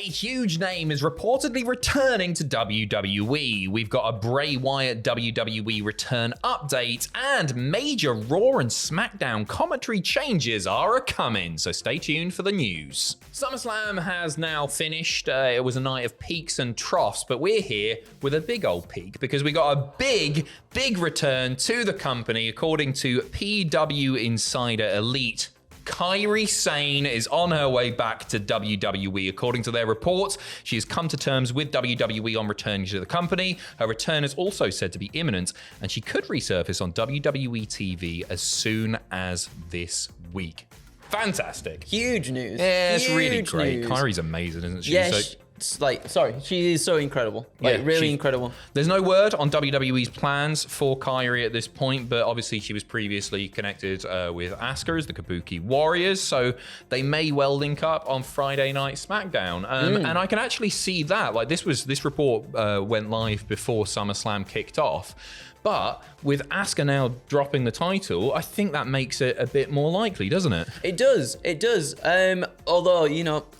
huge name is reportedly returning to WWE. We've got a Bray Wyatt WWE return update, and major Raw and SmackDown commentary changes are coming, so stay tuned for the news. SummerSlam has now finished. It was a night of peaks and troughs, but we're here with a big old peak because we got a big return to the company. According to PW Insider Elite, Kyrie Sane is on her way back to WWE. According to their reports, she has come to terms with WWE on returning to the company. Her return is also said to be imminent, and she could resurface on WWE TV as soon as this week. Fantastic. Huge news. Yeah, it's really Huge great. news. Kyrie's amazing, isn't she? Yeah, So- she is so incredible. Really incredible. There's no word on WWE's plans for Kyrie at this point, but obviously she was previously connected with Asuka as the Kabuki Warriors, so they may well link up on Friday Night SmackDown. And I can actually see that. Like this report went live before SummerSlam kicked off. But with Asuka now dropping the title, I think that makes it a bit more likely, doesn't it? It does. Although,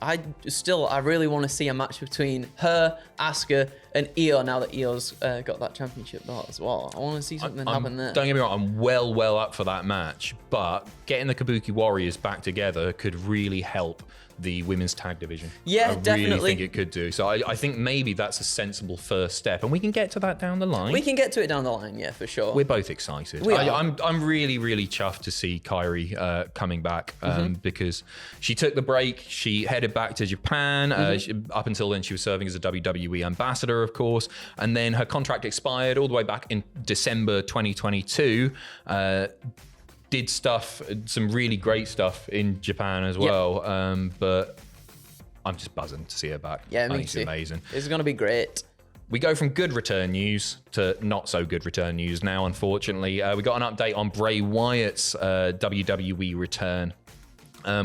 I really want to see a match between her, Asuka, and Io now that Io's got that championship belt as well. I want to see something happen there. Don't get me wrong, I'm well up for that match, but getting the Kabuki Warriors back together could really help the women's tag division. Yeah, I definitely. really think it could do. So I think maybe that's a sensible first step, and we can get to that down the line. We can get to it down the line, yeah, for sure. We're both excited. I'm really chuffed to see Kyrie coming back because she took the break. She headed back to Japan. Up until then, she was serving as a WWE ambassador, of course, and then her contract expired all the way back in December 2022. Did some really great stuff in Japan as well. But I'm just buzzing to see her back. Yeah, I me think too. It's amazing. It's going to be great. We go from good return news to not so good return news now, unfortunately. We got an update on Bray Wyatt's WWE return.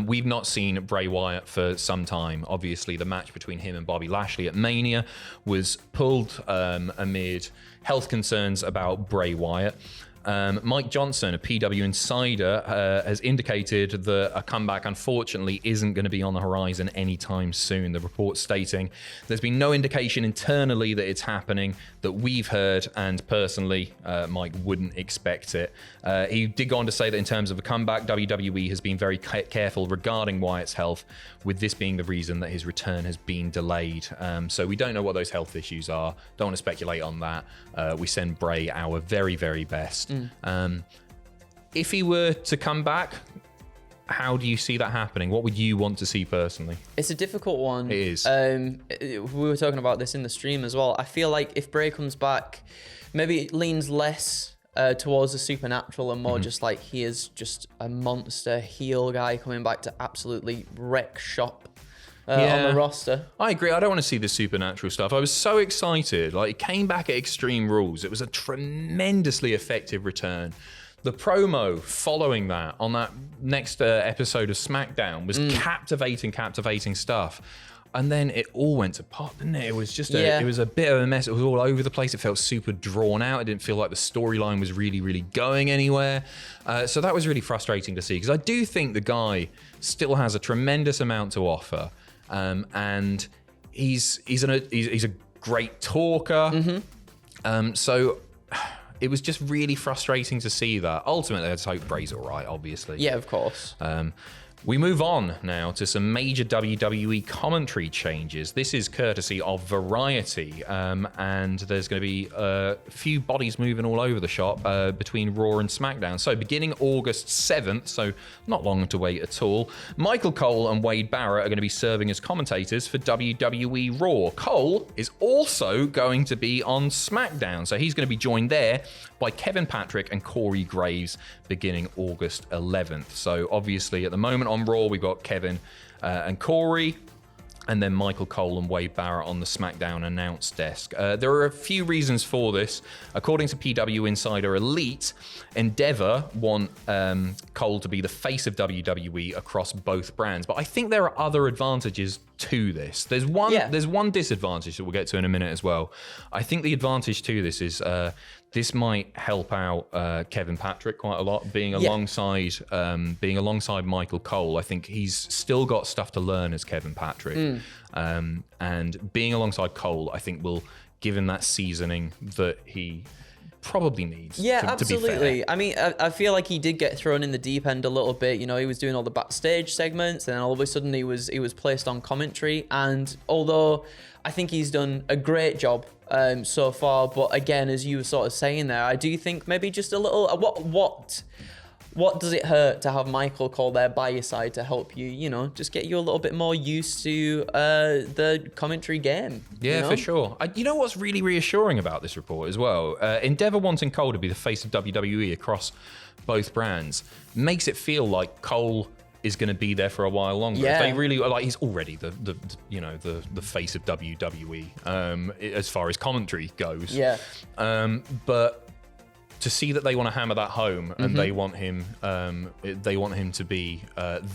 We've not seen Bray Wyatt for some time. Obviously, the match between him and Bobby Lashley at Mania was pulled amid health concerns about Bray Wyatt. Mike Johnson, a PW Insider, has indicated that a comeback, unfortunately, isn't going to be on the horizon anytime soon. The report stating there's been no indication internally that it's happening that we've heard, and personally, Mike wouldn't expect it. He did go on to say that in terms of a comeback, WWE has been very careful regarding Wyatt's health, with this being the reason that his return has been delayed. So we don't know what those health issues are. Don't want to speculate on that. We send Bray our very best. If he were to come back, how do you see that happening? What would you want to see personally? It's a difficult one. It is. We were talking about this in the stream as well. I feel like if Bray comes back, maybe it leans less towards the supernatural and more just like he is just a monster heel guy coming back to absolutely wreck shop on the roster. I agree. I don't want to see the supernatural stuff. I was so excited. Like, it came back at Extreme Rules. It was a tremendously effective return. The promo following that on that next episode of SmackDown was captivating stuff. And then it all went to pot, didn't it? It was just it was a bit of a mess. It was all over the place. It felt super drawn out. It didn't feel like the storyline was really going anywhere. So that was really frustrating to see, because I do think the guy still has a tremendous amount to offer. And he's a great talker. So it was just really frustrating to see that. Ultimately, I just hope Bray's all right, obviously. Yeah, of course. We move on now to some major WWE commentary changes. This is courtesy of Variety, and there's going to be a few bodies moving all over the shop between Raw and SmackDown. So beginning August 7th, so not long to wait at all, Michael Cole and Wade Barrett are going to be serving as commentators for WWE Raw. Cole is also going to be on SmackDown, so he's going to be joined there by Kevin Patrick and Corey Graves beginning August 11th. So obviously at the moment on Raw, we've got Kevin and Corey, and then Michael Cole and Wade Barrett on the SmackDown announce desk. There are a few reasons for this. According to PW Insider Elite, Endeavor want Cole to be the face of WWE across both brands, but I think there are other advantages to this. There's one disadvantage that we'll get to in a minute as well. I think the advantage to this is this might help out Kevin Patrick quite a lot. Being alongside Michael Cole, I think he's still got stuff to learn as Kevin Patrick. And being alongside Cole, I think will give him that seasoning that he probably needs. Yeah, To absolutely. be fair. I mean, I feel like he did get thrown in the deep end a little bit. You know, he was doing all the backstage segments, and then all of a sudden he was placed on commentary. And although I think he's done a great job so far, but again, as you were sort of saying there, I do think maybe just a little. What does it hurt to have Michael Cole there by your side to help you, you know, just get you a little bit more used to the commentary game? Yeah, you know? for sure. You know what's really reassuring about this report as well? Endeavor wanting Cole to be the face of WWE across both brands makes it feel like Cole is going to be there for a while longer. Yeah. They really like he's already the face of WWE as far as commentary goes. Yeah. But to see that they want to hammer that home and they want him to be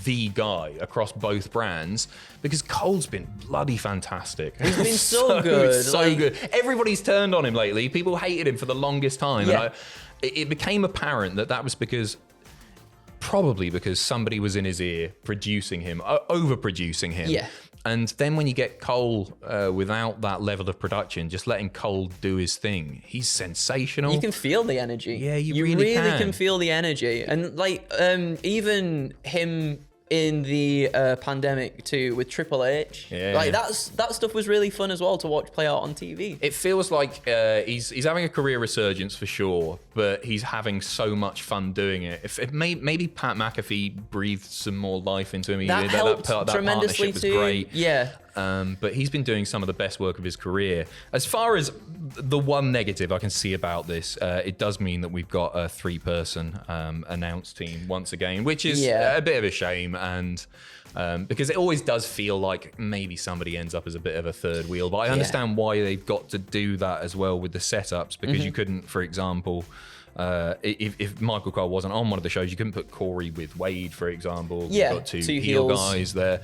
the guy across both brands, because Cole's been bloody fantastic. He's been so good. So good. Everybody's turned on him lately. People hated him for the longest time. Yeah. And it became apparent that was probably because somebody was in his ear producing him, overproducing him. Yeah. And then when you get Cole without that level of production, just letting Cole do his thing, he's sensational. You can feel the energy. Yeah, you really really can feel the energy. And like even him in the pandemic too with Triple H, like that stuff was really fun as well to watch play out on TV. It feels like he's having a career resurgence for sure, but he's having so much fun doing it. If maybe Pat McAfee breathed some more life into him, That helped tremendously partnership was too. great. Yeah. But he's been doing some of the best work of his career. As far as the one negative I can see about this, it does mean that we've got a 3-person announce team once again, which is a bit of a shame. And because it always does feel like maybe somebody ends up as a bit of a third wheel. But I understand why they've got to do that as well with the setups, because you couldn't, for example, if Michael Cole wasn't on one of the shows, you couldn't put Corey with Wade, for example. Yeah, You've got two heel heels. guys there.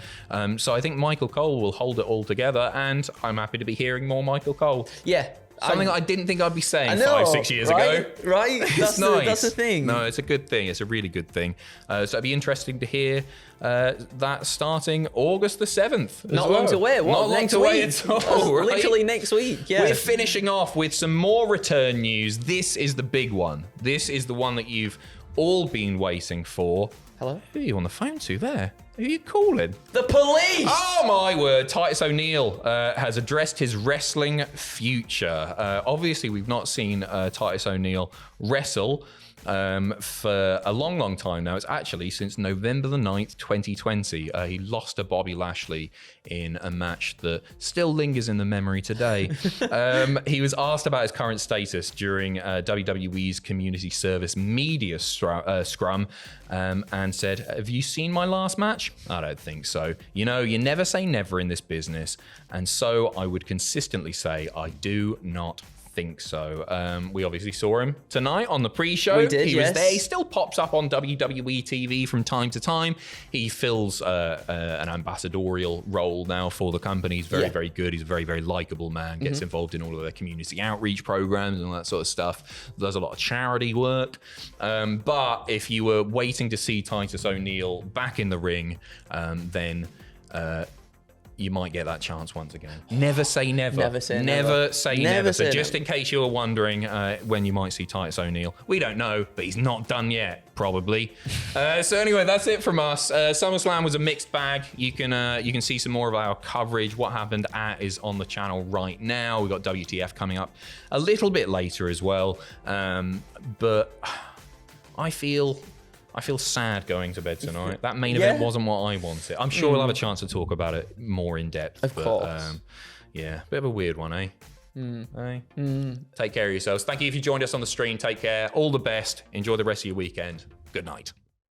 So I think Michael Cole will hold it all together, and I'm happy to be hearing more Michael Cole. Yeah. Something I didn't think I'd be saying know, 5-6 years right? ago. Right? It's That's nice. that's the thing. No, it's a good thing. It's a really good thing. So it'd be interesting to hear that starting August the 7th. Not long to wait. What? Not long Next to wait week? at all, right? Literally next week. Yeah. We're finishing off with some more return news. This is the big one. This is the one that you've all been waiting for. Hello? Who are you on the phone to there? Who are you calling? The police! Oh my word, Titus O'Neil has addressed his wrestling future. Obviously, we've not seen Titus O'Neil wrestle for a long time now. It's actually since November the 9th, 2020. He lost to Bobby Lashley in a match that still lingers in the memory today. He was asked about his current status during WWE's Community Service Media Scrum and said, "Have you seen my last match? I don't think so. You know, you never say never in this business. And so I would consistently say, I do not think so." We obviously saw him tonight on the pre-show. We did, he yes. was there. He still pops up on WWE TV from time to time. He fills an ambassadorial role now for the company. He's very, very good. He's a very, very likable man. Gets involved in all of their community outreach programs and all that sort of stuff. Does a lot of charity work. But if you were waiting to see Titus O'Neil back in the ring, then you might get that chance once again. Never say never. Never say never. Never say never. So say just never. in case you were wondering when you might see Titus O'Neil, we don't know, but he's not done yet, probably. So anyway, that's it from us. SummerSlam was a mixed bag. You can see some more of our coverage. What happened is on the channel right now. We've got WTF coming up a little bit later as well. But I feel sad going to bed tonight. That main event wasn't what I wanted. I'm sure we'll have a chance to talk about it more in depth. Of course. Yeah, bit of a weird one, eh? Take care of yourselves. Thank you if you joined us on the stream. Take care. All the best. Enjoy the rest of your weekend. Good night.